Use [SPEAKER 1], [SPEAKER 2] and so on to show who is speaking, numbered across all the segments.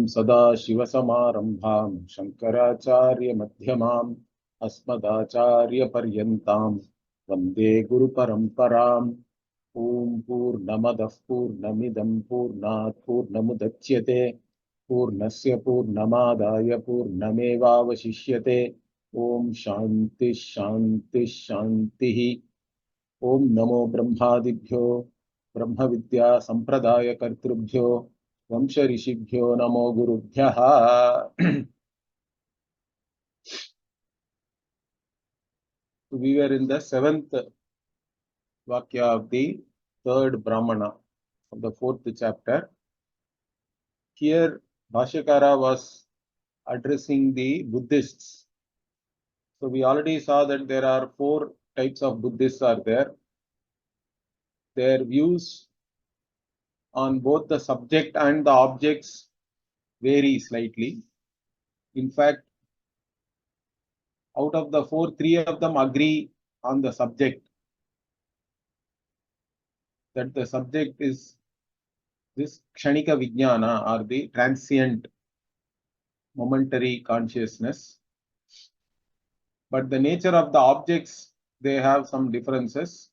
[SPEAKER 1] Om Sada Shiva Samarambham Shankaracharya Madhyamam Asmadacharya Paryantam Vande Guru Paramparam. Om Purnamadah Purnamidam Purnat Purnamudachyate Purnasya Purnamadaya Purnamevavashishyate. Om Shanti Shanti Shanti. Om Namo Brahmadibhyo Brahma Vidya Sampradaya Kartrubhyo Vamsha Rishibhyo Namo Gurubhyaha. We were in the 7th Vakya of the 3rd Brahmana of the 4th chapter. Here Bhashyakara was addressing the Buddhists. So we already saw that there are 4 types of Buddhists are there. Their views on both the subject and the objects vary slightly. In fact, out of the 4, 3 of them agree on the subject, that the subject is this Kshanika Vijnana, or the transient momentary consciousness. But the nature of the objects, they have some differences.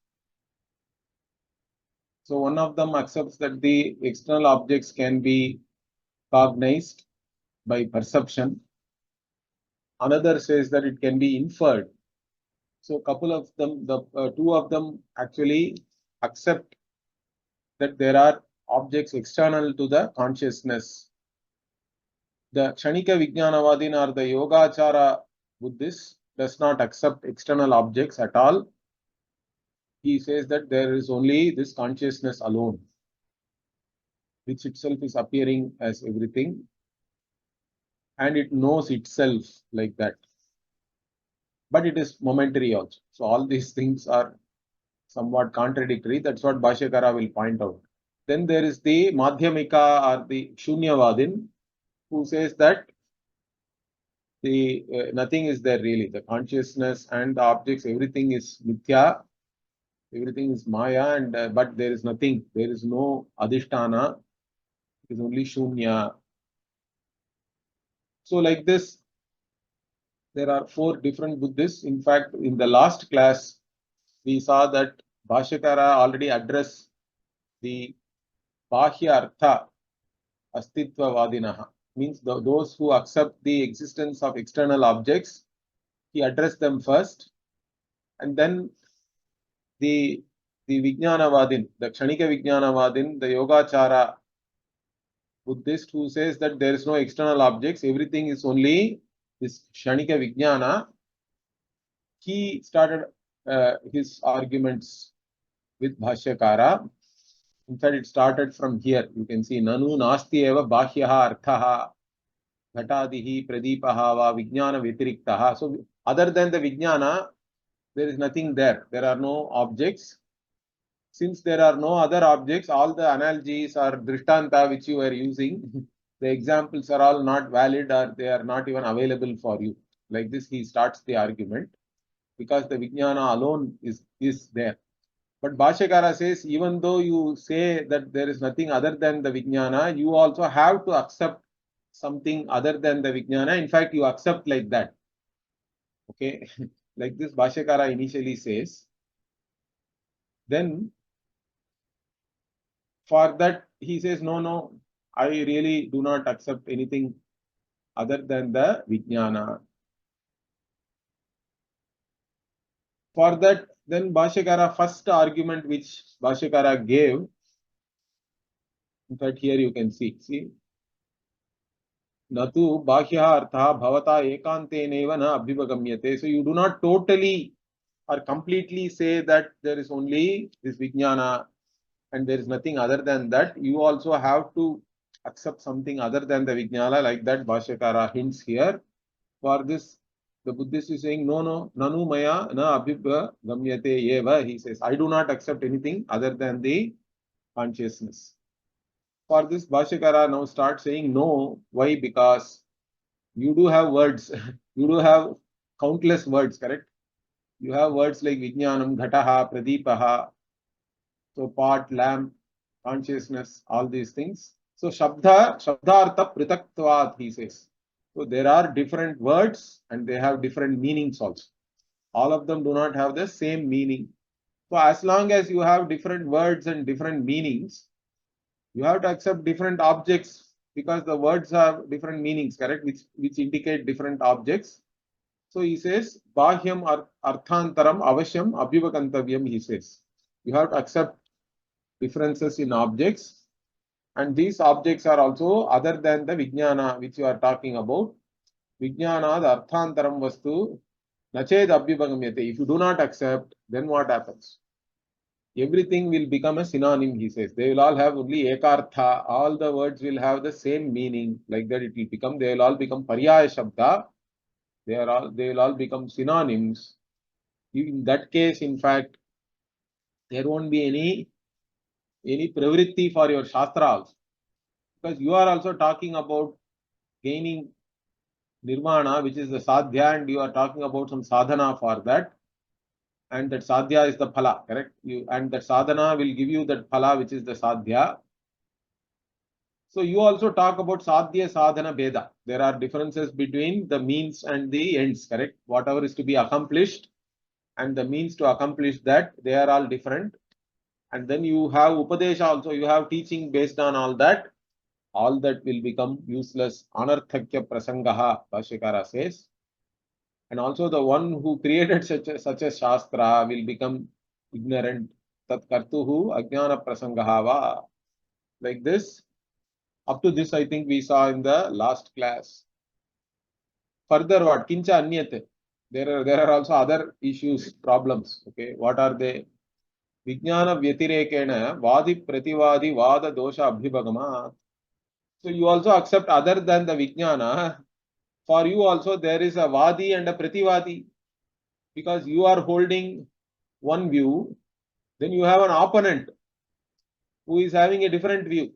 [SPEAKER 1] So one of them accepts that the external objects can be cognized by perception. Another says that it can be inferred. So a couple of them, the 2 of them actually accept that there are objects external to the consciousness. The Kshanika Vijnanavadin, or the Yogachara Buddhist, does not accept external objects at all. He says that there is only this consciousness alone, which itself is appearing as everything, and it knows itself like that. But it is momentary also. So all these things are somewhat contradictory. That's what Bhashyakara will point out. Then there is the Madhyamika, or the Shunyavadin, who says that the nothing is there really. The consciousness and the objects, everything is mithya, everything is maya, and but there is nothing. There is no adhisthana. It is only shunya. So like this, there are 4 different Buddhists. In fact, in the last class, we saw that Bhashyakara already addressed the Bhashya Artha Astitva Vadinaha. Means those who accept the existence of external objects, he addressed them first, and then the Vijnanavadin, the Kshanika Vijnanavadin, the Yogachara Buddhist, who says that there is no external objects, everything is only this Kshanika Vijnana. He started his arguments with Bhashyakara. In fact, it started from here. You can see Nanu Nasti Eva Bhashyaha Arthaha Ghatadihi Pradipaha Va Vijnana Vitiriktaha. So other than the Vijnana, there is nothing there. There are no objects. Since there are no other objects, all the analogies or drishtanta which you are using, the examples are all not valid, or they are not even available for you. Like this, he starts the argument, because the Vijnana alone is there. But Bhashyakara says, even though you say that there is nothing other than the Vijnana, you also have to accept something other than the Vijnana. In fact, you accept like that. Okay, like this Bhashyakara initially says. Then for that, he says, no, I really do not accept anything other than the Vijnana. For that, then Bhashyakara, first argument which Bhashyakara gave, in fact, here you can see, Natu Bhashya Artha Bhavata Ekanteneva na Abhivagamyate. So you do not totally or completely say that there is only this Vijnana and there is nothing other than that. You also have to accept something other than the Vijnana, like that Bhashyakara hints here. For this, the Buddhist is saying, no, Nanu Maya na Abhivagamyate eva. He says, I do not accept anything other than the consciousness. For this, Bhashyakara now starts saying no. Why? Because you do have words. You do have countless words, correct? You have words like Vijnanam, Ghataha, Pradipaha, so pot, lamp, consciousness, all these things. So Shabdartha Pritaktvat, he says. So there are different words and they have different meanings also. All of them do not have the same meaning. So as long as you have different words and different meanings, you have to accept different objects because the words have different meanings, correct? Which indicate different objects. So he says, Bahyam Arthantaram Avashyam Abhivakantavyam, he says. You have to accept differences in objects. And these objects are also other than the Vijnana, which you are talking about. Vijnana, the Arthantaram Vastu, Nached Abhivagamyate. If you do not accept, then what happens? Everything will become a synonym, he says. They will all have only ekartha. All the words will have the same meaning. Like that it will become, they will all become paryaya shabda. They will all become synonyms. In that case, in fact, there won't be any pravritti for your shastra also. Because you are also talking about gaining nirvana, which is the sadhya, and you are talking about some sadhana for that. And that sadhya is the phala, correct? And that sadhana will give you that phala, which is the sadhya. So you also talk about sadhya, sadhana, beda. There are differences between the means and the ends, correct? Whatever is to be accomplished and the means to accomplish that, they are all different. And then you have upadesha also, you have teaching based on all that. All that will become useless. Anarthakya prasangaha, Bhashyakara says. And also the one who created such a shastra will become ignorant. Tat kartuhu ajnana prasangaha va. Like this. Up to this, I think we saw in the last class. Further, what? Kincha anyate. There are also other issues, problems. Okay, what are they? Vijnana vyatirekena vadi prativadi vada dosha abhibhagama. So you also accept other than the Vijnana. For you also there is a Vadi and a Prativadi. Because you are holding one view, then you have an opponent who is having a different view.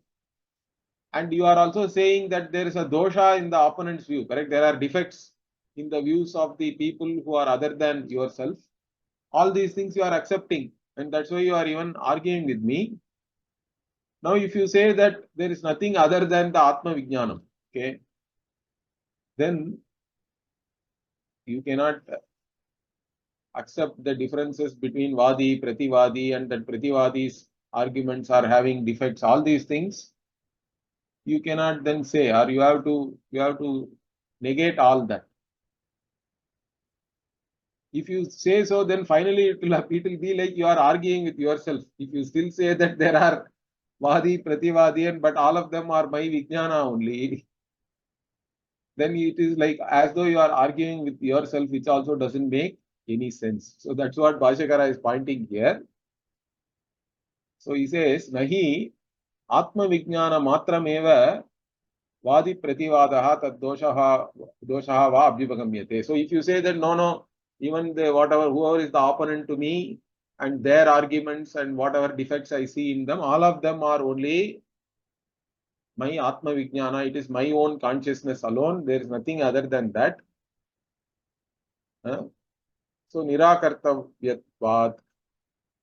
[SPEAKER 1] And you are also saying that there is a dosha in the opponent's view, correct? There are defects in the views of the people who are other than yourself. All these things you are accepting. And that's why you are even arguing with me. Now, if you say that there is nothing other than the Atma Vijnanam, okay, then you cannot accept the differences between Vadi, Prativadi, and that Prativadi's arguments are having defects, all these things, you cannot then say, or you have to negate all that. If you say so, then finally it will be like you are arguing with yourself. If you still say that there are Vadi, Prativadi, but all of them are my Vijnana only, then it is like as though you are arguing with yourself, which also doesn't make any sense. So that's what Bhashyakara is pointing here. So he says, Nahi Atma Vijnana Matrameva Vadi Prativadaha Tad Doshaha Va Abhivagamyate. So if you say that no, even whoever is the opponent to me and their arguments and whatever defects I see in them, all of them are only my Atma Vijnana. It is my own consciousness alone. There is nothing other than that. So Nirakartavyatvat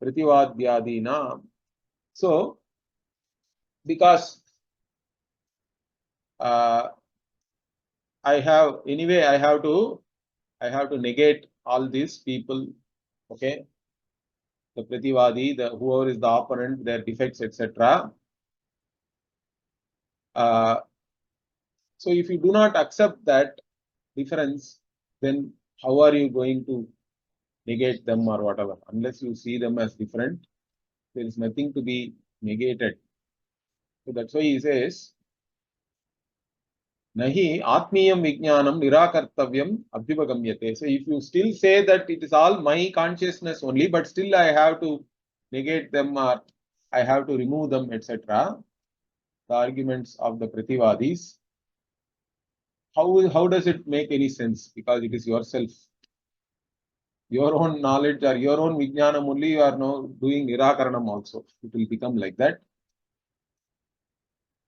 [SPEAKER 1] Prativadyadina. So because I have to negate all these people, okay? The Prativadi, whoever is the opponent, their defects, etc. So if you do not accept that difference, then how are you going to negate them or whatever? Unless you see them as different, there is nothing to be negated. So that's why he says, Nahi Atmiyam Vijnanam Nirakartavyam Abhivagamyate. So if you still say that it is all my consciousness only, but still I have to negate them or I have to remove them, etc. The arguments of the Prativadis, how does it make any sense? Because it is yourself. Your own knowledge or your own Vijnanam only, you are now doing Nirakaranam also. It will become like that.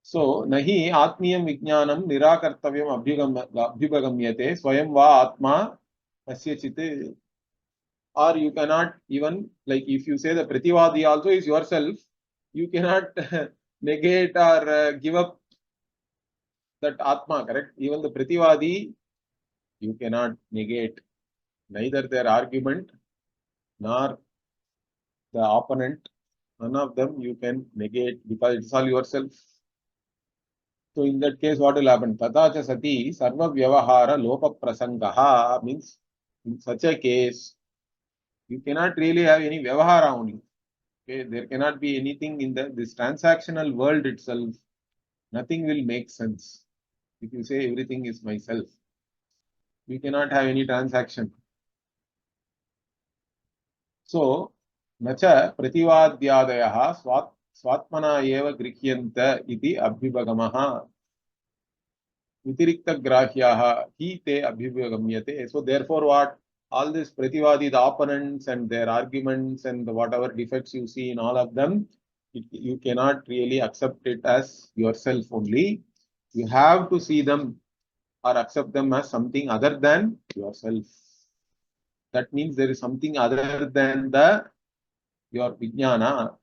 [SPEAKER 1] So, nahi atmiyam vijnanam nirakartavyam abhivagamyate swayam va atma kasyachit. Or you cannot even, like if you say the prativadi also is yourself, you cannot negate or give up that Atma, correct? Even the Prativadi, you cannot negate neither their argument nor the opponent. None of them you can negate because it's all yourself. So in that case, what will happen? Tatacha sati sarva vyavahara lopa prasangaha means in such a case, you cannot really have any vyavahara only. Okay, there cannot be anything in this transactional world itself. Nothing will make sense if you say everything is myself. You cannot have any transaction. So, nacha prativadyadayaha swatmana eva grihyanta iti abhibhagamaha vitirikta grahyaha hi te abhibhagamyate. So, therefore, what? All this prativadi, the opponents and their arguments and whatever defects you see in all of them, you cannot really accept it as yourself only. You have to see them or accept them as something other than yourself. That means there is something other than your vijnana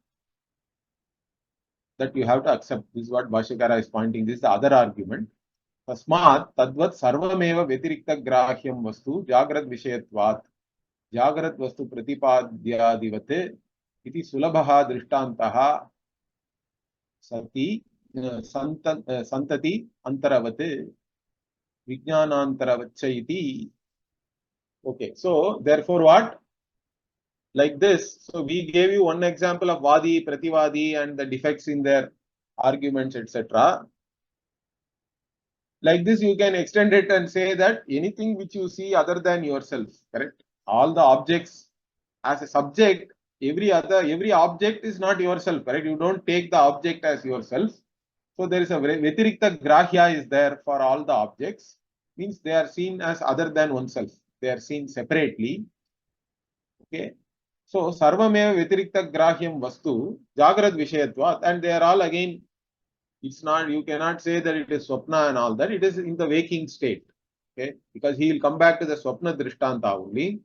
[SPEAKER 1] that you have to accept. This is what Bhashyakara is pointing. This is the other argument. Tasmat tadvat sarvameva vyatirikta grahyam vastu jagrad vishayatvat jagrad vastu pratipadyadivate iti sulabha drishtantaha sati santati antaravate vijnanantaravaccha iti. Okay, so therefore what? Like this. So we gave you one example of Vadi, Prativadi and the defects in their arguments, etc. Like this, you can extend it and say that anything which you see other than yourself, correct? All the objects as a subject, every object is not yourself, correct? You don't take the object as yourself. So there is a Vyatirikta Grahya is there for all the objects, means they are seen as other than oneself. They are seen separately. Okay. So sarvameva Vyatirikta Grahyam Vastu Jagrad Vishayatvat, and they are all again, it's not, you cannot say that it is Swapna and all that, it is in the waking state. Okay, because he will come back to the Swapna Drishtanta only.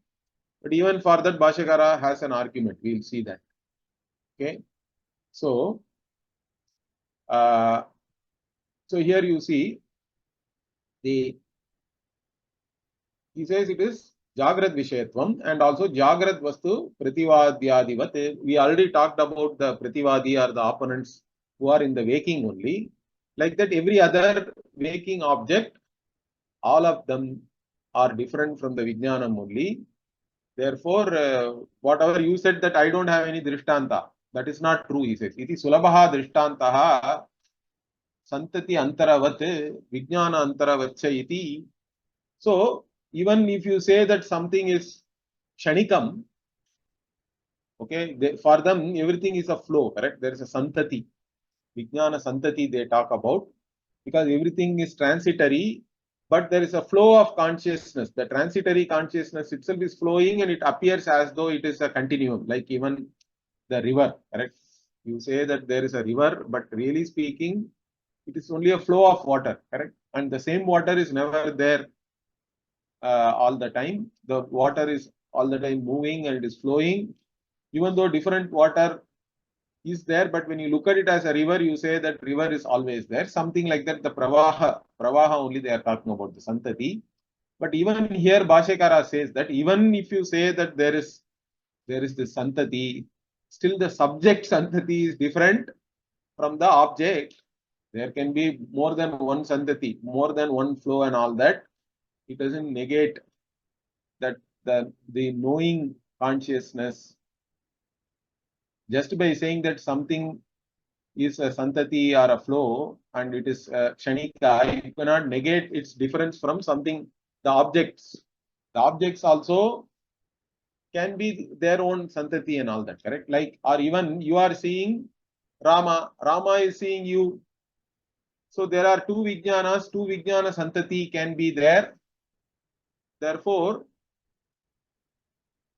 [SPEAKER 1] But even for that, Bhashyakara has an argument. We will see that. Okay. So, so here you see he says it is Jagrad Vishayatvam and also Jagrad Vastu Prativadyadivat. We already talked about the Prativadi or the opponents who are in the waking only. Like that, every other waking object, all of them are different from the Vijnanam only. Therefore, whatever you said that I don't have any Drishtanta, that is not true, he says. Iti Sulabaha Drishtantaha Santati Antaravat Vijnana Antaravaccha iti. So, even if you say that something is Shanikam, okay, for them everything is a flow, correct? There is a Santati, Vijnana Santati they talk about, because everything is transitory, but there is a flow of consciousness. The transitory consciousness itself is flowing and it appears as though it is a continuum, like even the river, correct? You say that there is a river, but really speaking, it is only a flow of water, correct? And the same water is never there all the time. The water is all the time moving and it is flowing, even though different water is there, but when you look at it as a river, you say that river is always there. Something like that, the Pravaha only they are talking about, the Santati. But even here, Bhashyakara says that even if you say that there is this Santati, still the subject Santati is different from the object. There can be more than one Santati, more than one flow and all that. It doesn't negate that the knowing consciousness. Just by saying that something is a santati or a flow and it is kshanika, you cannot negate its difference from something, the objects. The objects also can be their own santati and all that, correct? Like, or even you are seeing Rama, Rama is seeing you. So there are two vijnanas, two vijnana santati can be there. Therefore,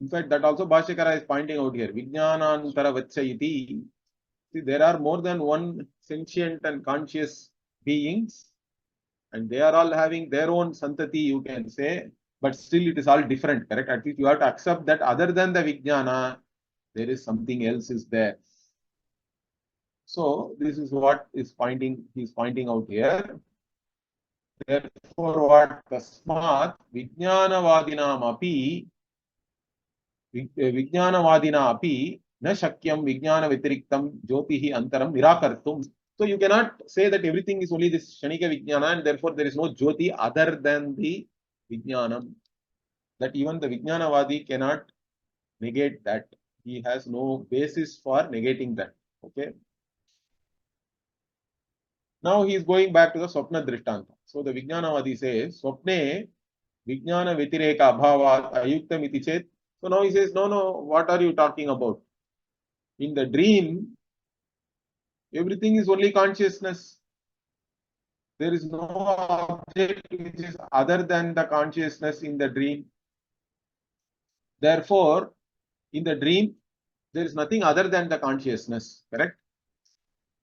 [SPEAKER 1] in fact, that also Bhashyakara is pointing out here. Vijnanantara vachayiti. See, there are more than one sentient and conscious beings, and they are all having their own santati, you can say, but still it is all different, correct? At least you have to accept that other than the Vijnana, there is something else is there. So, this is what is he's pointing out here. Therefore, what? Tasmat Vijnanavadinam api Vijnanavadina api na shakyam Vijnana Vitiriktam Jyotihi Antaram Nirakartum. So you cannot say that everything is only this Shanika Vijnana and therefore there is no Jyoti other than the Vijnanam. That even the Vijnanavadi cannot negate that. He has no basis for negating that. Okay. Now he is going back to the Swapna Drishtanta. So the Vijnanavadi says, Swapne Vijnana Vitireka Abhavat Ayuktam iti chet. So now he says, no, what are you talking about? In the dream, everything is only consciousness. There is no object which is other than the consciousness in the dream. Therefore, in the dream, there is nothing other than the consciousness, correct?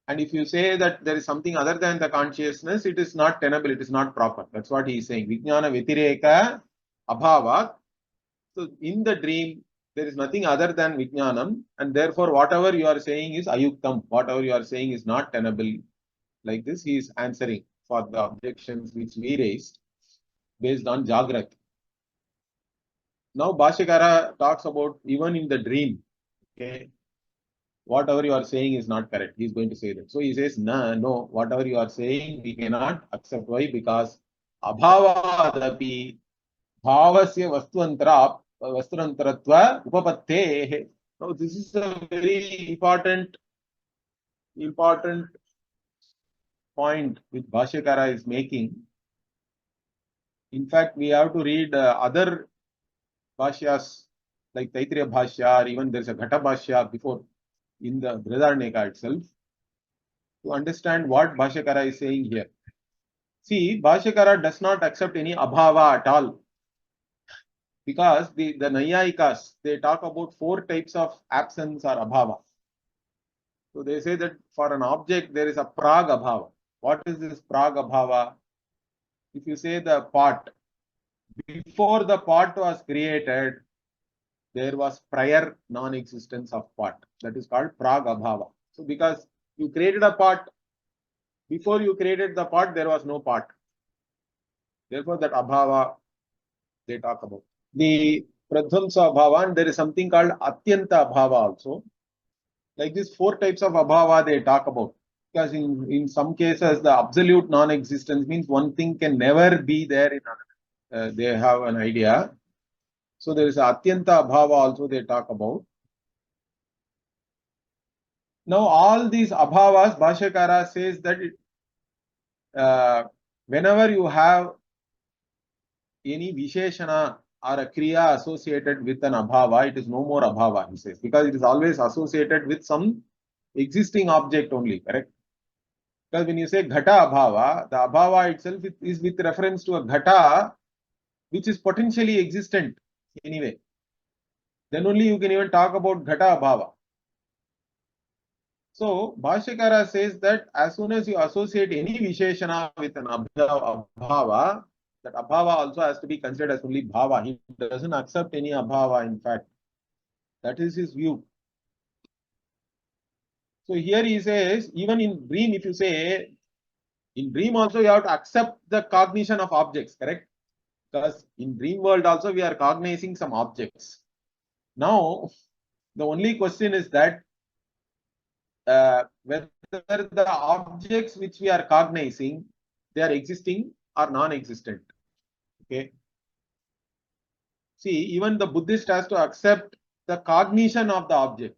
[SPEAKER 1] And if you say that there is something other than the consciousness, it is not tenable, it is not proper. That's what he is saying. Vijnana Vitireka Abhavat. So in the dream, there is nothing other than Vijnanam, and therefore whatever you are saying is Ayuktam. Whatever you are saying is not tenable. Like this, he is answering for the objections which we raised based on Jagrat. Now Bhashyakara talks about even in the dream, okay, whatever you are saying is not correct. He is going to say that. So he says, no, whatever you are saying, we cannot accept. Why? Because abhavadapi bhavasya vasturantaratva upapatte. Now this is a very important point which Bhashyakara is making. In fact, we have to read other Bhashyas like Taittiriya Bhashya, or even there is a Ghata Bhashya before in the Brhadaranyaka itself to understand what Bhashyakara is saying here. See, Bhashyakara does not accept any abhava at all because the Nayayikas, they talk about 4 types of absence or abhava. So they say that for an object there is a prag abhava. What is this prag abhava? If you say the pot, before the pot was created, there was prior non-existence of pot. That is called prag abhava. So because you created a pot, before you created the pot, there was no pot. Therefore, that abhava they talk about. The pradhamsa abhava, and there is something called atyanta abhava also. Like these 4 types of abhava they talk about. Because in some cases, the absolute non-existence means one thing can never be there in another. They have an idea. So there is atyanta abhava also they talk about. Now all these abhavas, Bhashyakara says that whenever you have any visheshana or a kriya associated with an abhava, it is no more abhava, he says, because it is always associated with some existing object only, correct? Because when you say ghata abhava, the abhava itself is with reference to a ghata which is potentially existent anyway. Then only you can even talk about ghata abhava. So Bhashyakara says that as soon as you associate any visheshana with an abhava, that abhava also has to be considered as only bhava. He doesn't accept any abhava, in fact. That is his view. So here he says, even in dream, if you say, in dream also you have to accept the cognition of objects, correct? Because in dream world also we are cognizing some objects. Now, the only question is that whether the objects which we are cognizing, they are existing or non-existent. Okay. See, even the Buddhist has to accept the cognition of the object.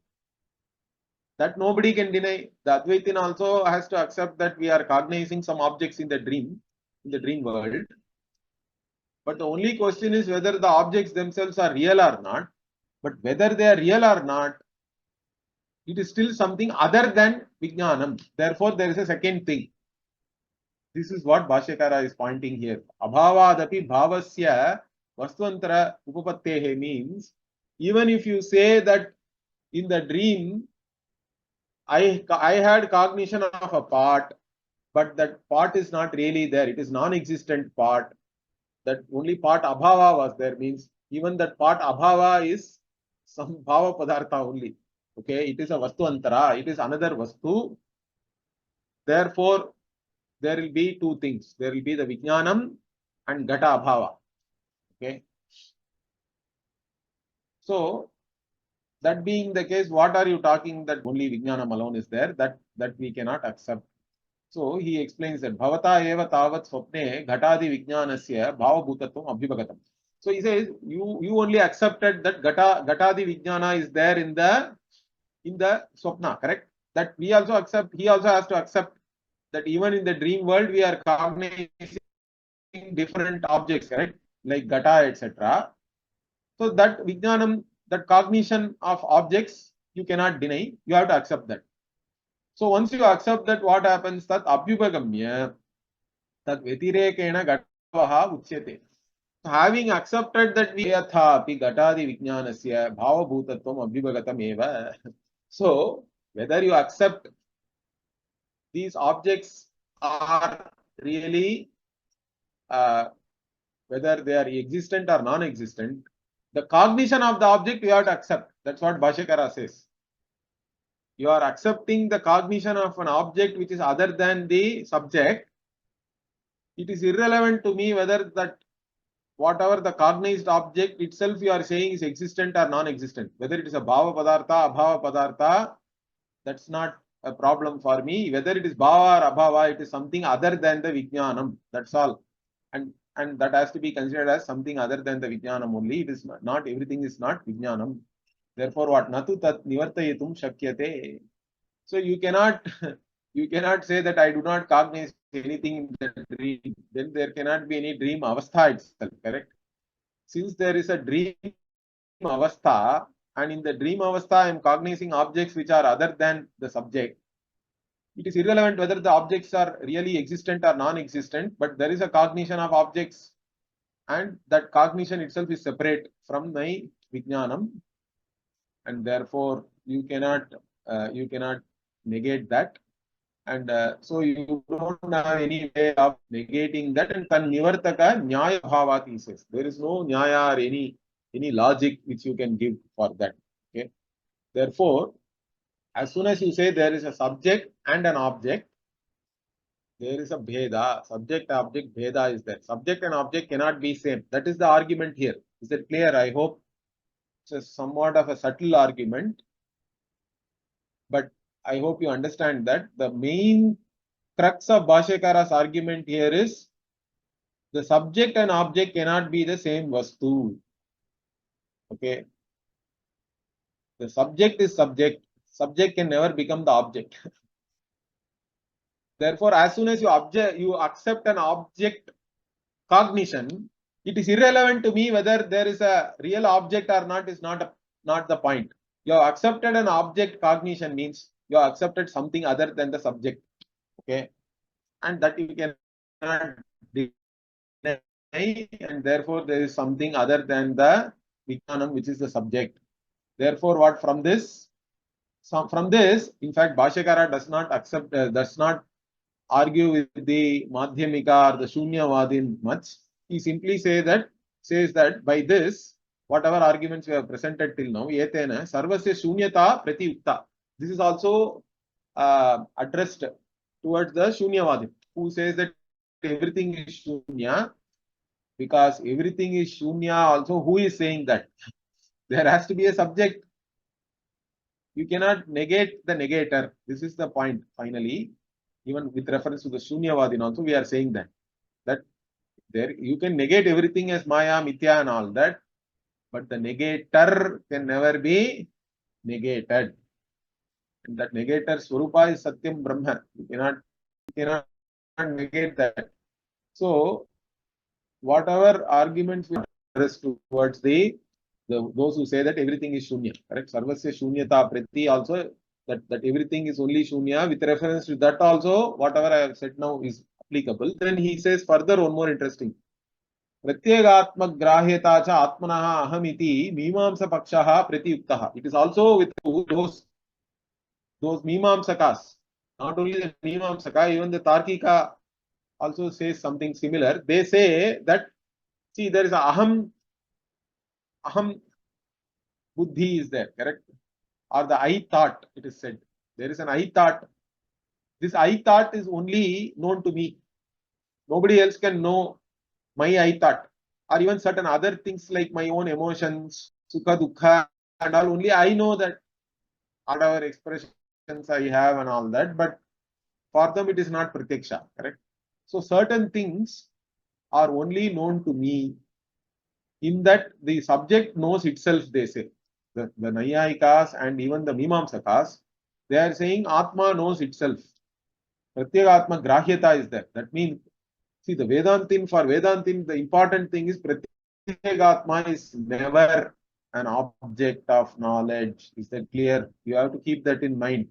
[SPEAKER 1] That nobody can deny. The Advaitin also has to accept that we are cognizing some objects in the dream world. But the only question is whether the objects themselves are real or not. But whether they are real or not, it is still something other than Vijnanam. Therefore, there is a second thing. This is what Bhashyakara is pointing here. Abhavadapi bhavasya vastuvantara upapattehe means, even if you say that in the dream, I had cognition of a part, but that part is not really there. It is non-existent part. That only part abhava was there means even that part abhava is some bhava padartha only. Okay, it is a vastu antara. It is another vastu. Therefore, there will be two things. There will be the Vijnanam and Ghata Abhava. Okay. So, that being the case, what are you talking that only Vijnanam alone is there? That we cannot accept. So, he explains that Bhavata eva tavat swapne ghatadi vijnanasya bhava bhutatvam abhibhagatam. So, he says, you only accepted that ghatadi vijnana is there in the swapna, correct? That we also accept, he also has to accept that even in the dream world, we are cognizing different objects, correct? Like Ghata, etc. So that Vijnanam, that cognition of objects, you cannot deny, you have to accept that. So once you accept that, what happens? That abhyupagamya, that vetirekena gatavaha uchyate. Having accepted that we yatha api gatadi vijnanasya bhava bhutatvam abhyupagatam eva. So whether you accept these objects are really whether they are existent or non-existent, the cognition of the object you have to accept. That's what Bhashyakara says. You are accepting the cognition of an object which is other than the subject. It is irrelevant to me whether that whatever the cognized object itself you are saying is existent or non-existent. Whether it is a bhava padartha, abhava padartha, that's not a problem for me. Whether it is bhava or abhava, it is something other than the vijnanam. That's all. And that has to be considered as something other than the vijnanam only. It is not everything is not vijnanam. Therefore, what natu tat nivartayitum shakyate. So you cannot you cannot say that I do not cognize anything in the dream. Then there cannot be any dream avastha itself, correct? Since there is a dream avastha, and in the dream avastha I am cognizing objects which are other than the subject, it is irrelevant whether the objects are really existent or non-existent, but there is a cognition of objects, and that cognition itself is separate from my vijnanam, and therefore you cannot negate that, and so you don't have any way of negating that. And tan nivartaka nyaya bhavat, he says there is no nyaya or any logic which you can give for that. Okay, therefore as soon as you say there is a subject and an object, there is a bheda, subject object bheda is there. Subject and object cannot be same. That is the argument here. Is it clear? I hope it's a somewhat of a subtle argument, but I hope you understand that the main crux of Bhashyakara's argument here is the subject and object cannot be the same vastu. Okay. The subject is subject. Subject can never become the object. Therefore, as soon as you accept an object cognition, it is irrelevant to me whether there is a real object or not is not the point. You have accepted an object cognition means you have accepted something other than the subject. Okay. And that you cannot deny, and therefore there is something other than the vijnanam which is the subject. Therefore, what from this? From this, in fact, Bhashyakara does not argue with the Madhyamika or the Shunyavadin much. He simply says that by this, whatever arguments we have presented till now, yetena sarvasya shunyata pratyukta. This is also addressed towards the Shunyavadin, who says that everything is Shunya, because everything is Shunya. Also, who is saying that? There has to be a subject. You cannot negate the negator. This is the point, finally. Even with reference to the Shunyavadin also, we are saying that there you can negate everything as Maya, Mithya and all that, but the negator can never be negated. And that negator Swarupa is Satyam Brahma. You cannot negate that. So whatever arguments we address towards those who say that everything is Shunya, correct? Sarvasya Shunyata Prati also, that everything is only Shunya. With reference to that also, whatever I have said now is applicable. Then he says further one more interesting. Pratyegatmak grahyata cha atmanaha ahamiti mimamsa pakshaha pratyuktaha. It is also with those mimamsakas. Not only the mimamsaka, even the Tarkika also says something similar. They say that, see, there is a aham buddhi is there, correct? Or the I thought, it is said. There is an I thought. This I thought is only known to me. Nobody else can know my I thought, or even certain other things like my own emotions, sukha, dukha, and all. Only I know that whatever expressions I have and all that, but for them it is not pratyaksha, correct? So certain things are only known to me, in that the subject knows itself, they say. The Nayayikas and even the Mimamsakas, they are saying Atma knows itself. Pratyegatma Grahyata is there. That means, see, the Vedantin, for Vedantin, the important thing is Pratyegatma is never an object of knowledge. Is that clear? You have to keep that in mind.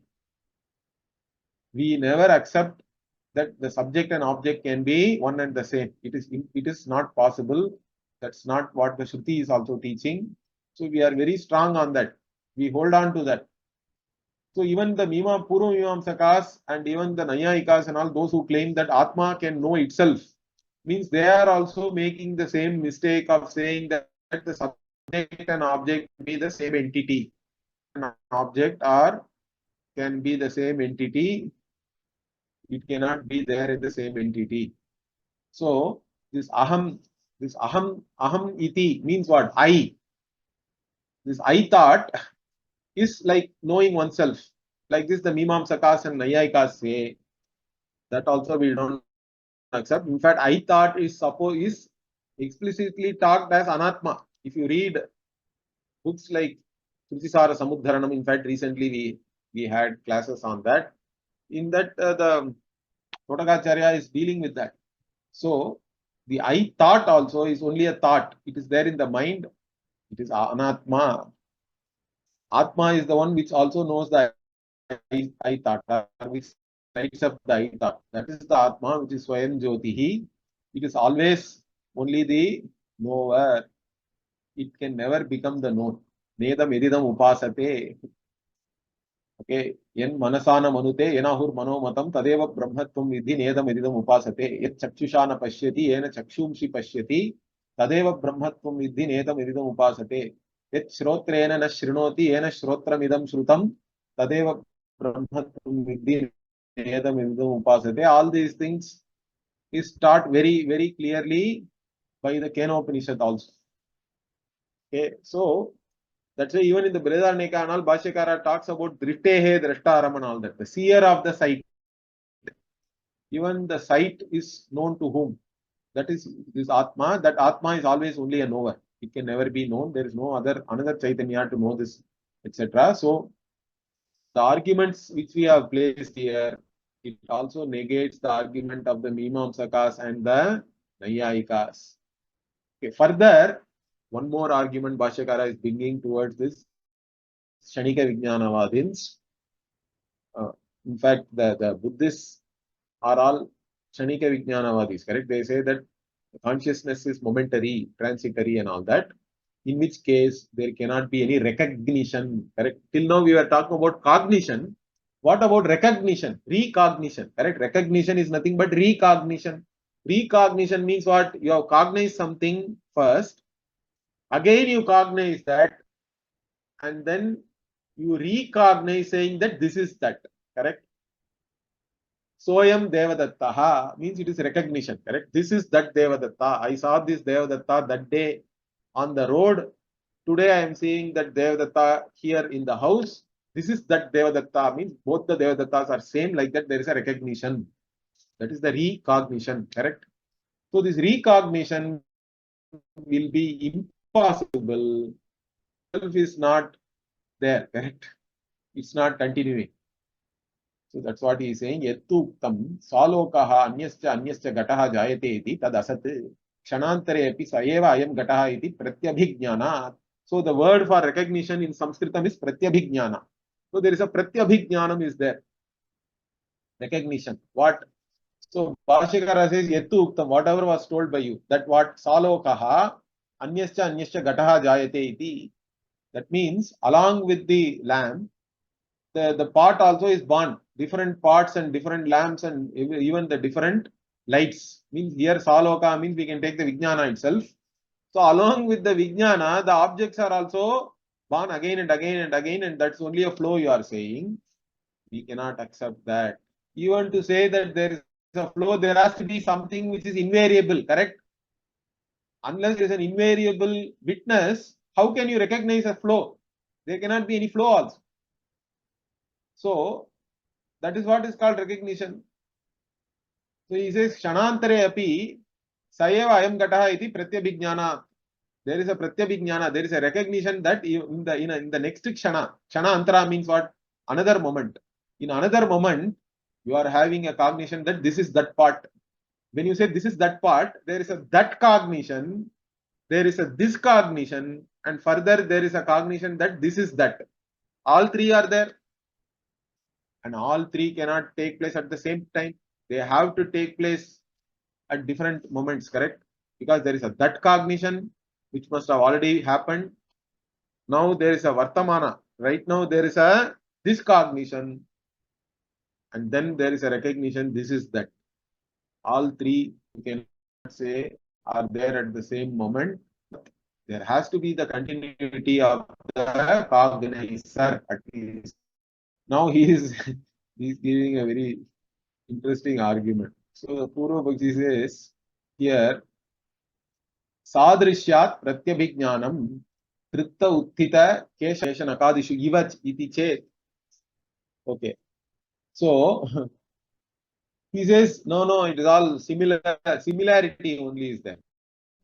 [SPEAKER 1] We never accept that the subject and object can be one and the same. It is not possible. That's not what the Shruti is also teaching. So we are very strong on that. We hold on to that. So even the Purva Mimamsakas and even the Nayayikas and all those who claim that Atma can know itself, means they are also making the same mistake of saying that the subject and object be the same entity. An object or can be the same entity. It cannot be there in the same entity. So this aham iti means what? I. This I thought is like knowing oneself. Like this, the Mimamsakas and Nayayikas say that also we don't accept. In fact, I thought is explicitly talked as anatma. If you read books like Shrutisara Samudharanam, in fact, recently we had classes on that. In that, the Totagacharya is dealing with that. So the I thought also is only a thought. It is there in the mind. It is anatma. Atma is the one which also knows the I thought, which lights up the I thought. That is the Atma, which is Swayam Jyotihi. It is always only the knower. It can never become the known. Nedam edidam upasate. Okay. Yen manasana manute yenahur manomatam tadeva brahmatvam vidhi nedam edidam upasate. Yet chakshusana pashyati yena chakshumshi pashyati tadeva brahmatvam vidhi nedam edidam upasate. Yet shrotrena na shrinoti yena shrotramidam shrutam tadeva brahmatvam vidhi nedam edidam upasate. All these things is taught very, very clearly by the Kenopanishad also. Okay. So that's why even in the Brhadaranyaka and all, Bhashyakara talks about Dritehe Drashtaram and all that. The seer of the sight. Even the sight is known to whom? That is this Atma. That Atma is always only a knower. It can never be known. There is no another Chaitanya to know this, etc. So the arguments which we have placed here, it also negates the argument of the Mimamsakas and the Nayayikas. Okay, further, one more argument Bhashyakara is bringing towards this Shanika Vijnanavadins. In fact, the Buddhists are all Shanika Vijnanavadis, correct? They say that consciousness is momentary, transitory, and all that. In which case, there cannot be any recognition, correct? Till now, we were talking about cognition. What about recognition? Recognition, correct? Recognition is nothing but recognition. Recognition means what? You have cognized something first. Again, you cognize that, and then you recognize saying that this is that, correct? Soyam Devadattaha means it is recognition, correct? This is that Devadatta. I saw this Devadatta that day on the road. Today I am seeing that Devadatta here in the house. This is that Devadatta means both the Devadattas are same, like that there is a recognition. That is the recognition, correct? So this recognition will be impossible. Self is not there, correct? It's not continuing. So that's what he is saying. Yettu uktam salokaha anyascha gataha jayate iti tad asat kshanantare api sayeva ayam gataha iti pratyabhignana. So the word for recognition in Sanskritam is pratyabhignana. So there is a pratyabhignanam is there. Recognition. What? So Bhashyakara says yettu uktam, whatever was told by you, that what salokaha anyascha gataha jayate iti. That means along with the lamp, the pot also is born. Different pots and different lamps and even the different lights. Means here Saloka means we can take the Vijnana itself. So along with the Vijnana, the objects are also born again and again and again, and that's only a flow you are saying. We cannot accept that. even to say that there is a flow, there has to be something which is invariable, correct? Unless there is an invariable witness, how can you recognize a flow? There cannot be any flow also. So that is what is called recognition. So he says, Kshanantare api sayeva ayam gataha iti pratyabhignana. There is a pratyabhignana, there is a recognition that in the next kshana antara means what? Another moment. In another moment, you are having a cognition that this is that part. When you say this is that part, there is a that cognition, there is a this cognition, and further there is a cognition that this is that. All three are there, and all three cannot take place at the same time. They have to take place at different moments, correct? Because there is a that cognition which must have already happened. Now there is a vartamana. Right now there is a this cognition, and then there is a recognition. This is that. All three you cannot say are there at the same moment. There has to be the continuity of the cognizer at least. Now he is he's giving a very interesting argument. So the Purva Bhakti says here, Sadrishyat Pratyabhignanam Tritta Uttita Kesha Nakadishu Ivach iti chet. Okay. So he says, no, it is all similarity only is there.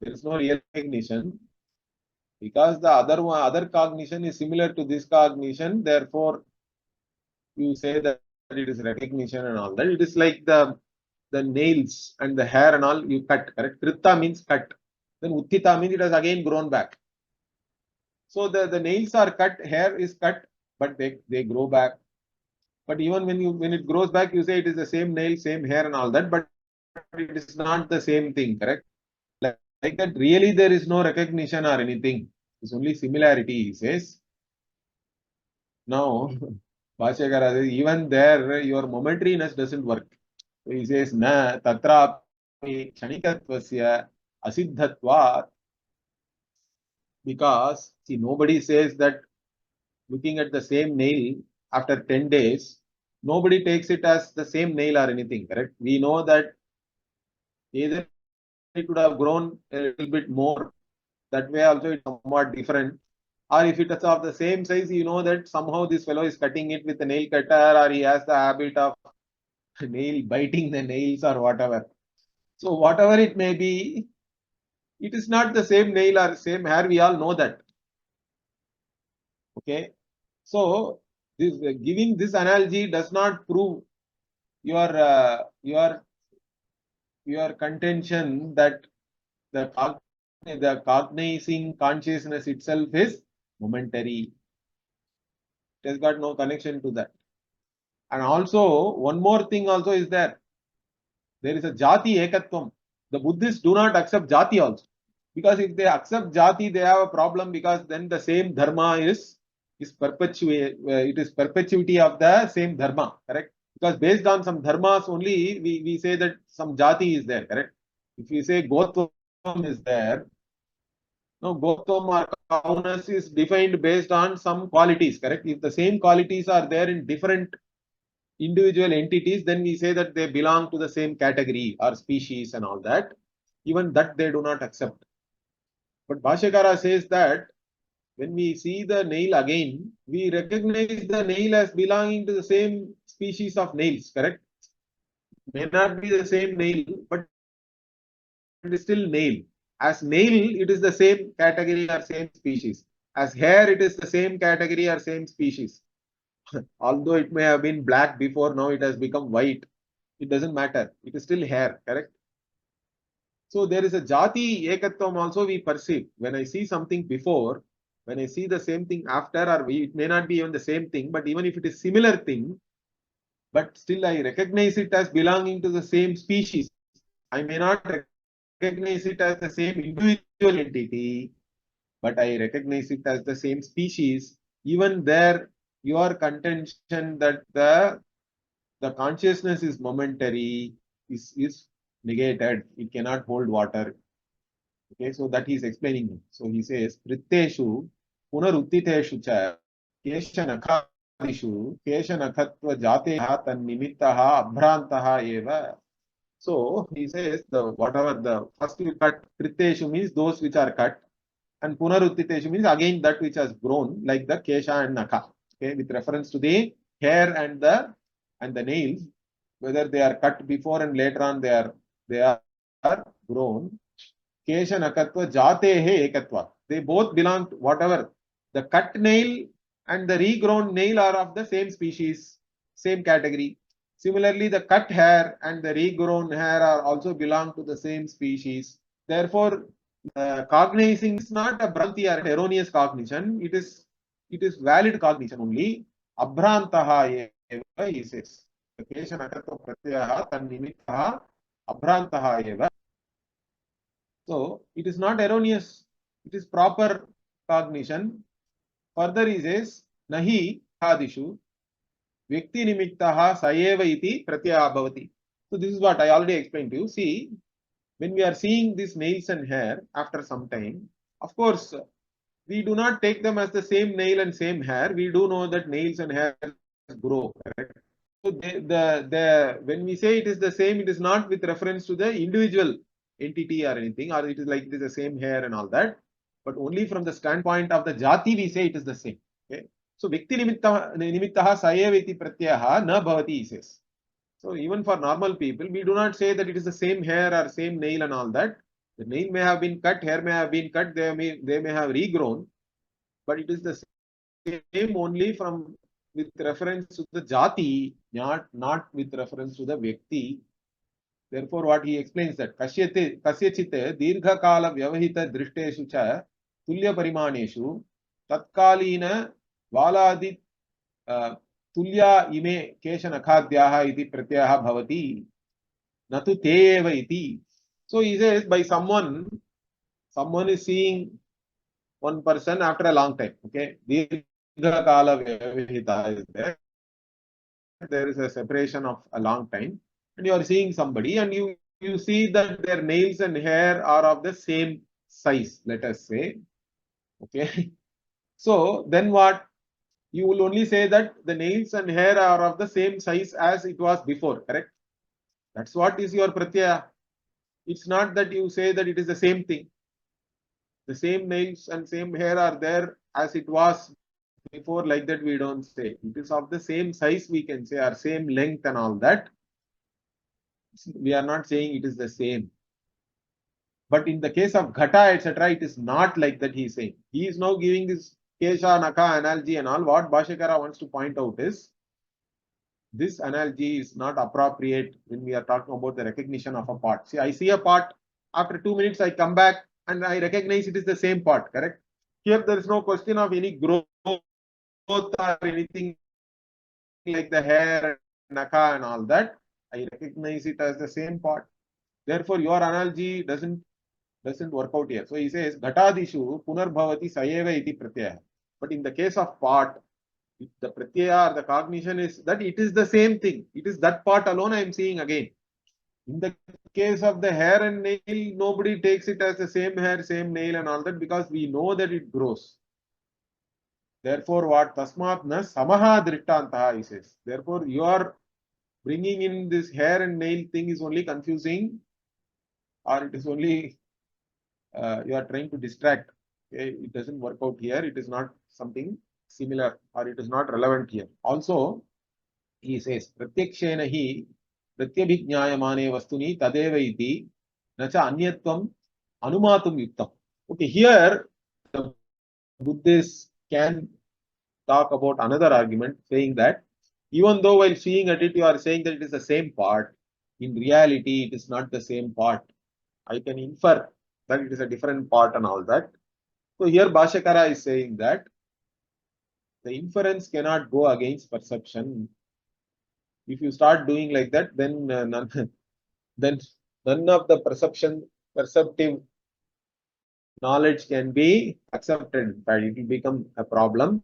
[SPEAKER 1] There is no real recognition. Because the other cognition is similar to this cognition, therefore you say that it is recognition and all that. It is like the nails and the hair and all you cut, correct? Kritta means cut. Then Uttita means it has again grown back. So the nails are cut, hair is cut, but they grow back. But even when it grows back, you say it is the same nail, same hair and all that, but it is not the same thing, correct? Like that, really there is no recognition or anything. It's only similarity, he says. Now, Bhashyakara says, even there, your momentariness doesn't work. So he says, na tatra kshanikatvasya asiddhatvat. Because, see, nobody says that looking at the same nail after 10 days, nobody takes it as the same nail or anything, correct? We know that either it would have grown a little bit more, that way also it's somewhat different. Or if it is of the same size, you know that somehow this fellow is cutting it with a nail cutter, or he has the habit of biting the nails or whatever. So whatever it may be, it is not the same nail or same hair. We all know that. Okay. So this giving this analogy does not prove your contention that the cognizing consciousness itself is momentary. It has got no connection to that. And also, one more thing also is there. There is a jati ekatvam. The Buddhists do not accept jati also. Because if they accept jati, they have a problem, because then the same dharma is it is perpetuity of the same dharma, correct? Because based on some dharmas only, we say that some jati is there, correct? If we say Gotvam is there, no, Gotvam or cowness is defined based on some qualities, correct? If the same qualities are there in different individual entities, then we say that they belong to the same category or species and all that. Even that they do not accept. But Bhashyakara says that when we see the nail again, we recognize the nail as belonging to the same species of nails, correct? May not be the same nail, but it is still nail. As nail, it is the same category or same species. As hair, it is the same category or same species. Although it may have been black before, now it has become white. It doesn't matter. It is still hair, correct? So there is a jati ekatvam also we perceive. When I see something before, when I see the same thing after, or it may not be even the same thing, but even if it is similar thing, but still I recognize it as belonging to the same species. I may not recognize it as the same individual entity, but I recognize it as the same species. Even there, your contention that the consciousness is momentary is negated. It cannot hold water. Okay, so that he is explaining. So he says, Pritteshu punaruttiteshu cha kesha Adishu Keshanakhatva Jateha Tannimittaha Abhrantaha Eva. So he says the whatever the first we cut Kriteshu means those which are cut, and Punaruttiteshu means again that which has grown, like the Kesha and Naka. Okay, with reference to the hair and the nails, whether they are cut before and later on they are grown. Kesha Nakatva Jatehe Ekatva. They both belong to whatever the cut nail and the regrown nail are of the same species, same category. Similarly, the cut hair and the regrown hair are also belong to the same species. Therefore, cognizing is not a Bhranti or erroneous cognition. It is valid cognition only. Abhrantaha eva, he says. Kesha Nakatva Pratyaha Tannimittaha Abhrantaha eva. So it is not erroneous. It is proper cognition. Further he says, Nahi Hadishu Vyakti Nimittaha Sayeva iti Pratyaya Bhavati. So this is what I already explained to you. See, when we are seeing these nails and hair after some time, of course, we do not take them as the same nail and same hair. We do know that nails and hair grow, correct? So when we say it is the same, it is not with reference to the individual entity or anything, or it is like it is the same hair and all that, but only from the standpoint of the jati we say it is the same. Okay. So Vikti nimittaha sayeviti pratyaha na bhavati, he says. So even for normal people, we do not say that it is the same hair or same nail and all that. The nail may have been cut, hair may have been cut, they may have regrown, but it is the same only from with reference to the jati, not with reference to the vyakti. Therefore, what he explains that kasyachite dirgha kala vyavahita drishteshu cha tulya parimaneshu tatkalina valadi tulya ime kesha nakhadyaha iti pratyaha bhavati natu te eva iti. So he says by someone is seeing one person after a long time. Okay, dirgha kala vyavahita is there. There is a separation of a long time, and you are seeing somebody, and you see that their nails and hair are of the same size, let us say. Okay. So then what? You will only say that the nails and hair are of the same size as it was before, correct? That's what is your pratyaya. It's not that you say that it is the same thing. The same nails and same hair are there as it was before, like that we don't say. It is of the same size, we can say, or same length and all that. We are not saying it is the same. But in the case of Ghata, etc., it is not like that he is saying. He is now giving this Kesha, Naka analogy and all. What Bhashyakara wants to point out is, this analogy is not appropriate when we are talking about the recognition of a part. See, I see a part, after 2 minutes I come back and I recognize it is the same part, correct? Here there is no question of any growth or anything like the hair, Naka and all that. I recognize it as the same part. Therefore, your analogy doesn't work out here. So he says, Ghatadishu punarbhavati sayeva iti pratyaya. But in the case of part, the pratyaya or the cognition is that it is the same thing. It is that part alone I am seeing again. In the case of the hair and nail, nobody takes it as the same hair, same nail and all that, because we know that it grows. Therefore, what tasmat na samaha drittantaha, he says. Therefore, you are bringing in this hair and nail thing is only confusing, or it is only you are trying to distract. Okay? It doesn't work out here. It is not something similar, or it is not relevant here. Also, he says, Pratyakshena hi pratyabhijnayamane vastuni tadeva iti nacha anyatvam anumatum yuktam. Okay, here the Buddhists can talk about another argument saying that even though while seeing at it, you are saying that it is the same part, in reality, it is not the same part. I can infer that it is a different part and all that. So here Bhashyakara is saying that the inference cannot go against perception. If you start doing like that, then none of the perceptive knowledge can be accepted, but it will become a problem.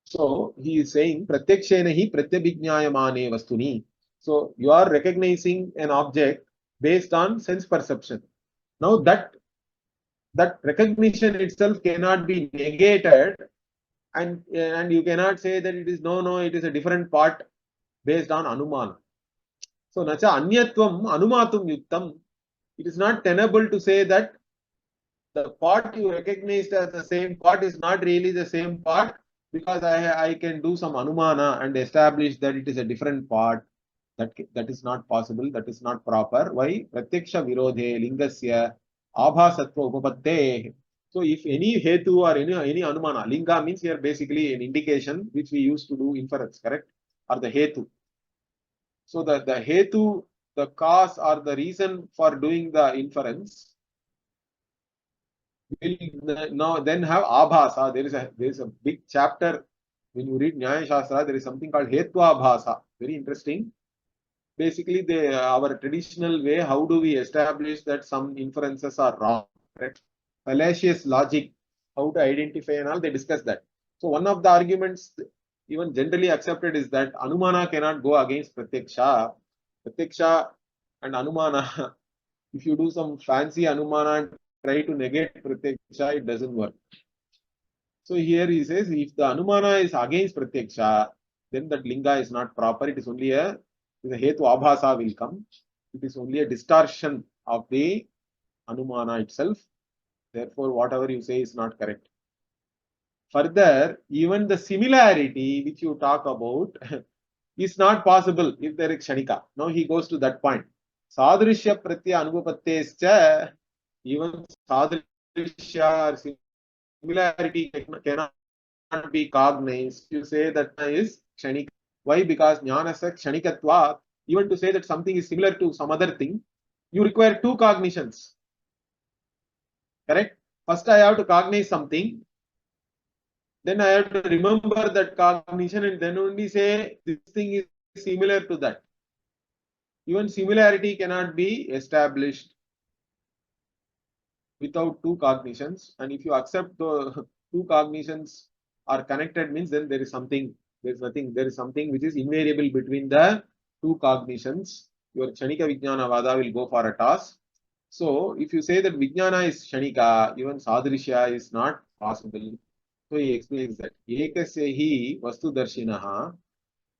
[SPEAKER 1] So he is saying, Pratyakshena hi pratyabhijnayamane vastuni. So you are recognizing an object based on sense perception. Now that recognition itself cannot be negated And you cannot say that it is no, it is a different part based on Anumana. So, nacha anyatvam anumatum yuktam. It is not tenable to say that the part you recognized as the same part is not really the same part, because I can do some anumana and establish that it is a different part. That is not possible. That is not proper. Why? Pratyaksha virodhe lingasya abhasatva upapatte. So if any hetu or any anumana, linga means here basically an indication which we used to do inference, correct? Or the hetu. So the hetu, the cause or the reason for doing the inference will now then have abhasa. There is a big chapter when you read Nyaya Shastra. There is something called Hetva Abhasa. Very interesting. Basically, our traditional way, how do we establish that some inferences are wrong? Correct? Fallacious logic, how to identify and all, they discuss that. So one of the arguments even generally accepted is that Anumana cannot go against Pratyaksha. Pratyaksha and Anumana, if you do some fancy Anumana and try to negate Pratyaksha, it doesn't work. So here he says, if the Anumana is against Pratyaksha, then that Linga is not proper. It is only the Hetu Abhasa will come. It is only a distortion of the Anumana itself. Therefore, whatever you say is not correct. Further, even the similarity which you talk about is not possible if there is Kshanika. Now he goes to that point. Sadrishya Pratya Anupapattescha, even Sadrishya or similarity cannot be cognized. You say that is Kshanika. Why? Because Jnanasa Kshanikatva, even to say that something is similar to some other thing, you require two cognitions. Correct? First, I have to cognize something. Then I have to remember that cognition and then only say this thing is similar to that. Even similarity cannot be established without two cognitions. And if you accept the two cognitions are connected, means then there is something, there is something which is invariable between the two cognitions. Your Kshanika Vijnana Vada will go for a toss. So if you say that Vijnana is Kshanika, even Sadrishya is not possible. So he explains that Ekasya hi Vastu Darshinaha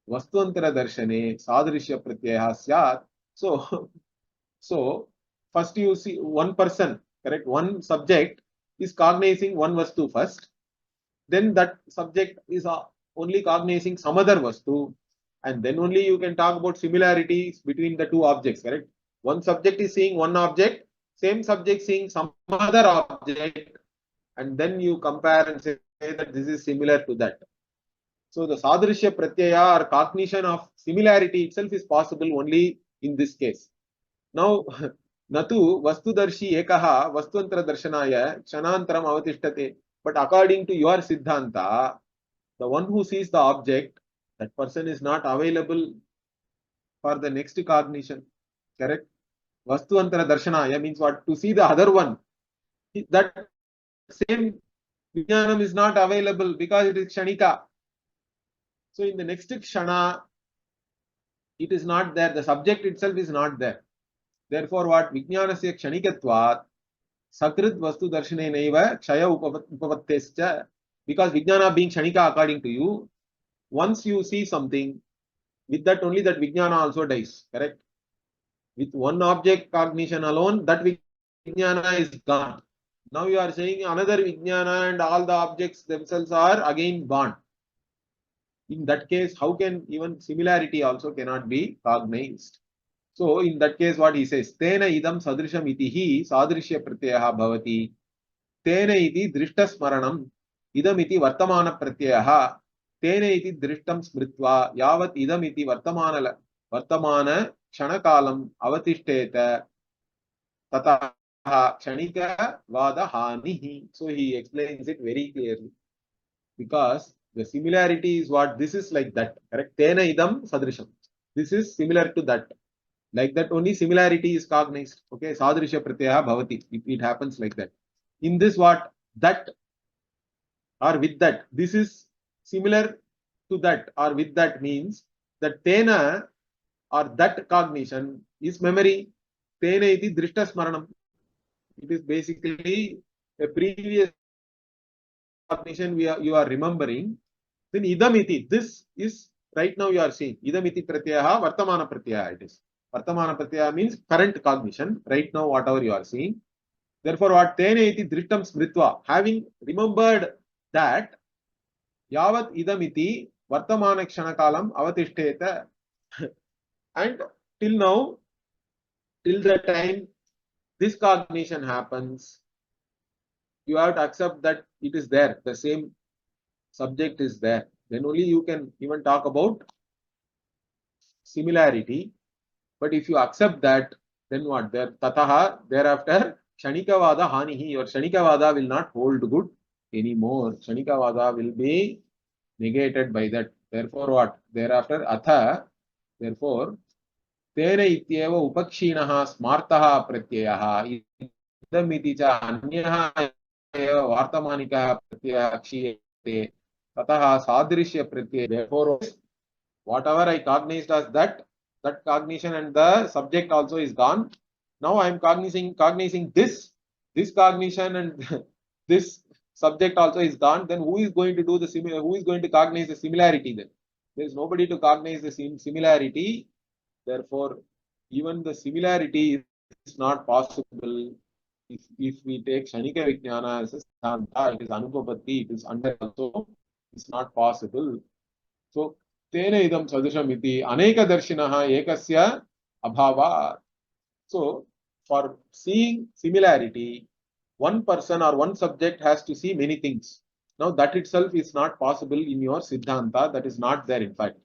[SPEAKER 1] Vastuantara Darshane Sadrishya Pratyaya Syat. So first you see one person, correct? One subject is cognizing one Vastu first. Then that subject is only cognizing some other Vastu. And then only you can talk about similarities between the two objects, correct? One subject is seeing one object, same subject seeing some other object, and then you compare and say that this is similar to that. So the Sadrishya Pratyaya or cognition of similarity itself is possible only in this case. Now, Natu Vastudarshi Ekaha Vastuantara Darshanaya Kshanantaram Avatishtate. But according to your Siddhanta, the one who sees the object, that person is not available for the next cognition. Correct? Vastuantara Darshanaya means what? To see the other one. That same Vijnanam is not available because it is Kshanika. So in the next Kshana, it is not there. The subject itself is not there. Therefore, what? Vijnanasya Kshanikatvat Sakrit Vastu Darshane Naiva Kshaya Upapattescha. Because Vijnana being Kshanika according to you, once you see something, with that only that Vijnana also dies. Correct? With one object cognition alone, that Vijnana is gone. Now you are saying another Vijnana and all the objects themselves are again born. In that case, how can even similarity also cannot be cognized? So in that case, what he says, Tena idam sadrisham itihi sadrishya pratyaha bhavati. Tena iti drishta smaranam idam iti vartamana pratyaha. Tena iti drishtam smritva yavat idam iti vartamana kshanakalam avatishteta tataha kshanika vadahanihi. So he explains it very clearly. Because the similarity is what? This is like that. Correct? Tena idam sadrisham. This is similar to that. Like that only similarity is cognized. Okay, Sadrishya Pratyaya Bhavati. It happens like that. In this what? That or with that. This is similar to that or with that means that Tena or that cognition is memory. Tena iti drishta smaranam. It is basically a previous cognition you are remembering, then idamiti, this is right now you are seeing. Idamiti pratyaha, vartamana pratyaha it is. Vartamana pratyaya means current cognition, right now whatever you are seeing. Therefore, what tene iti drishtam smritva, having remembered that, yavat idamiti vartamana kshanakalam avatishteta, and till now, till the time this cognition happens, you have to accept that it is there, the same subject is there. Then only you can even talk about similarity. But if you accept that, then what? There, tataha, thereafter, Shanikavada hanihi, your Shanikavada will not hold good anymore. Shanikavada will be negated by that. Therefore, what? Thereafter, atha, therefore, tere ityeva upakshinaha smartaha pratyayah idamiti cha anyaha eva vartamanika pratyaya akshiyate tataha sadrishya pratyaya. Therefore, whatever I cognized as that cognition and the subject also is gone. Now I am cognizing this cognition and this subject also is gone. Then who is going to do the similar? Who is going to cognize the similarity? Then there is nobody to cognize the similarity. Therefore, even the similarity is not possible. If we take Shanika Vijnana as a Siddhanta, it is Anupapatti, it is under also, it's not possible. So, tene idam sadisham iti aneka darshinaha ekasya abhava. So, for seeing similarity, one person or one subject has to see many things. Now, that itself is not possible in your Siddhanta, that is not there in fact.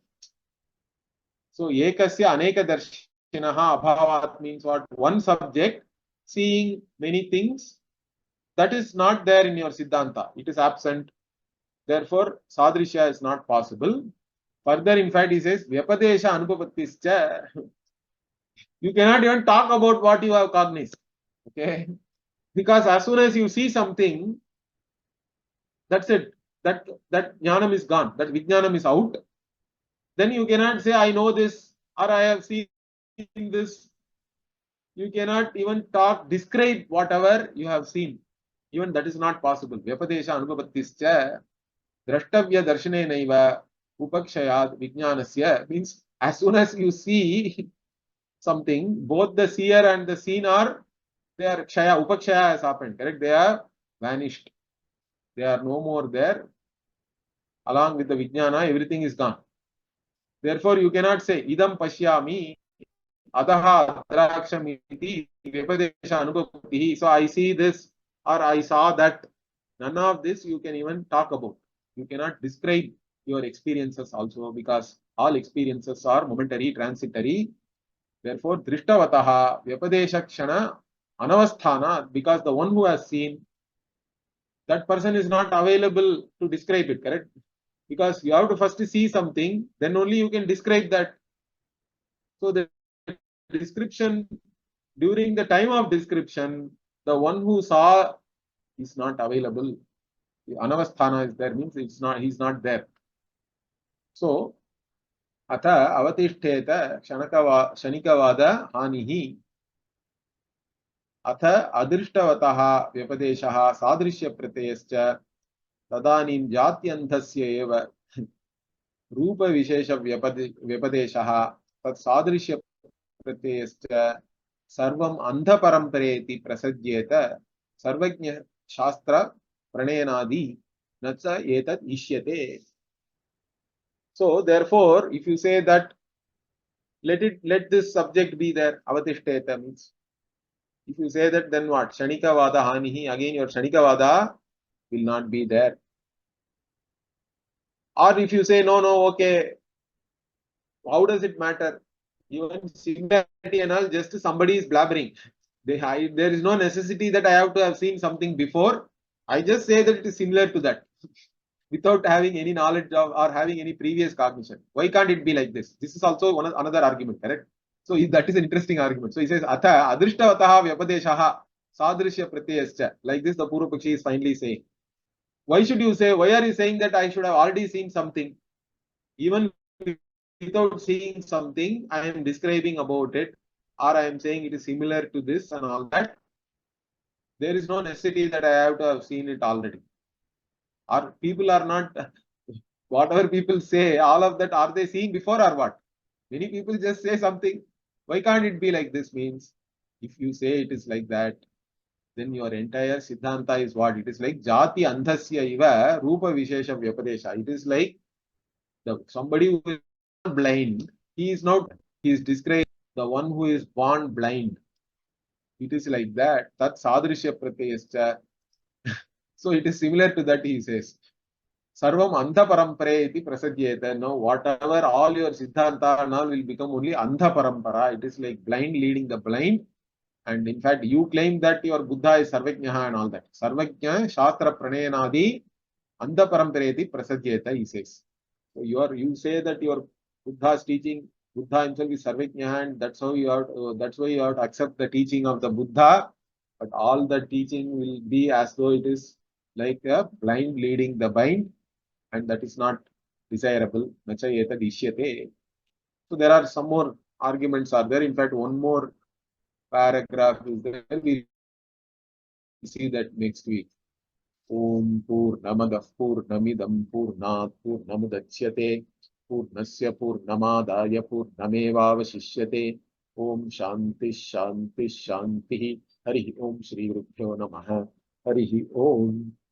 [SPEAKER 1] So, ekasya aneka darshinaha abhavat means what? One subject seeing many things, that is not there in your Siddhanta. It is absent. Therefore, Sadrishya is not possible. Further, in fact, he says, Vyapadesha Anupapattischa. You cannot even talk about what you have cognized. Okay? Because as soon as you see something, that's it. That jnanam is gone. That vijnanam is out. Then you cannot say, I know this or I have seen this. You cannot even describe whatever you have seen. Even that is not possible. Vyapadesha Anupapattischa. Drashtavya darshane naiva upakshayad vijnanasya means as soon as you see something, both the seer and the seen are, they are kshaya, upakshaya has happened, correct? They are vanished. They are no more there. Along with the vijnana, everything is gone. Therefore, you cannot say idam pashyami adaha adraksham vyapadesha anupapatihi. So I see this or I saw that. None of this you can even talk about. You cannot describe your experiences also because all experiences are momentary, transitory. Therefore, drishtavataha vyapadesha kshana anavasthana, because the one who has seen, that person is not available to describe it, correct? Because you have to first see something, then only you can describe that. So the description, during the time of description, the one who saw is not available. The anavasthana is there, means it's not, he's not there. So, atha avatishteta shanikavada hanihi atha adrishtavataha vyapadeshaha sadrishya pratyayascha tadanim jatyanthasya eva rupa vishesha vyapadeshaha tat sadrishya pratyayascha sarvam andha parampareti prasadyeta sarvajna shastra pranayanaadi nacha etat ishyate. So, therefore, if you say that let this subject be there, avatishteta means. If you say that, then what? Shanikavada hanihi, again your Shanikavada will not be there. Or if you say, no, okay, how does it matter? Even similarity and all, just somebody is blabbering. There is no necessity that I have to have seen something before. I just say that it is similar to that without having any knowledge of or having any previous cognition. Why can't it be like this? This is also another argument, correct? So that is an interesting argument. So he says, Atha adrishtavataha vyapadeshaha sadrishya pratyayascha. Like this, the Purvapakshi is finally saying. Why should you say, why are you saying that I should have already seen something? Even without seeing something, I am describing about it, or I am saying it is similar to this and all that. There is no necessity that I have to have seen it already. Or people are not, whatever people say, all of that, are they seeing before or what? Many people just say something. Why can't it be like this? Means, if you say it is like that, then your entire Siddhanta is what? It is like Jati Andhasya iva Rupa Vishesha Vyapadesha. It is like somebody who is blind, he is not, he is described the one who is born blind. It is like that. That Sadrishya Pratyayascha. So it is similar to that, he says. Sarvam Andha Parampare iti prasadyeta. No, whatever, all your Siddhanta and all will become only Andha Parampara. It is like blind leading the blind. And in fact, you claim that your Buddha is Sarvajnaha and all that. Sarvajna, Shastra Pranayanadi, Andha Parampareti Prasadyeta, he says. So you say that your Buddha's teaching, Buddha himself is Sarvajna, and that's how you have, that's why you have to accept the teaching of the Buddha. But all the teaching will be as though it is like a blind leading the blind, and that is not desirable. Nacha etad ishyate. So there are some more arguments are there. In fact, one more paragraph is there. We see that next week. Om Purnamadah Purnamidam Purnat Purnamudachyate Purnasya Purnamadaya Purnamevavashishyate. Om Shanti Shanti Shanti. Hari Om Shri Gurubhyo Namaha. Hari Om.